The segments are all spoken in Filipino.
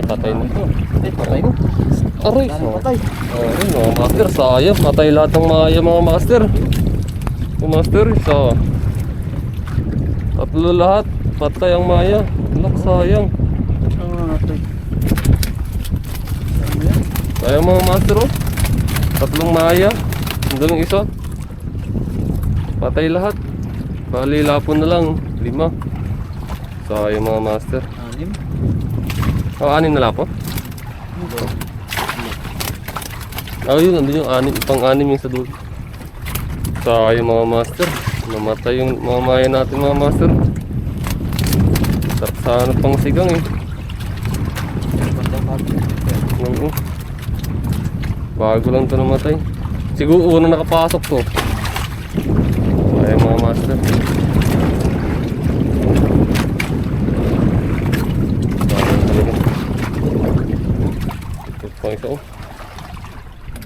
Patay na. Patay na. Aray. Patay. Aray mga master, sayang. Patay lahat ng maya mga master. Yung master, isa. Tatlo lahat. Patay ang maya. Lak, sayang. Sayang mga master oh. Tatlong maya. Hanggang yung isa. Patay lahat. Bali lapon na lang. 5. Sayang mga master. 6. Oh, 6 na lapon? Yun, nandun yung pang-6 yung sa dulo. Sayang mga master. Namatay yung mga maya natin mga master. Sarap sana pang sigang eh. Oo. Bago lang ito namatay. Siguro una nakapasok to. Sayang mga master. Sayang talaga. Ito pang isa oh.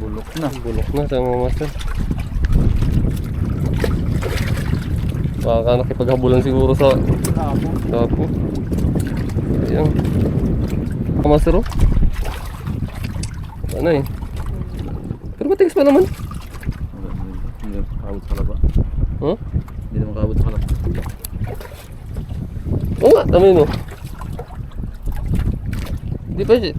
Bulok na. Bulok na sa mga master. Baka nakipaghabulan siguro sa tapo. Ayan. Master oh. Ano eh. Pero matigas pa naman. Hindi makakabot sa kalaba. Huh? Hindi na makakabot sa kalaba. Oo nga, dami mo. Hindi pa siya.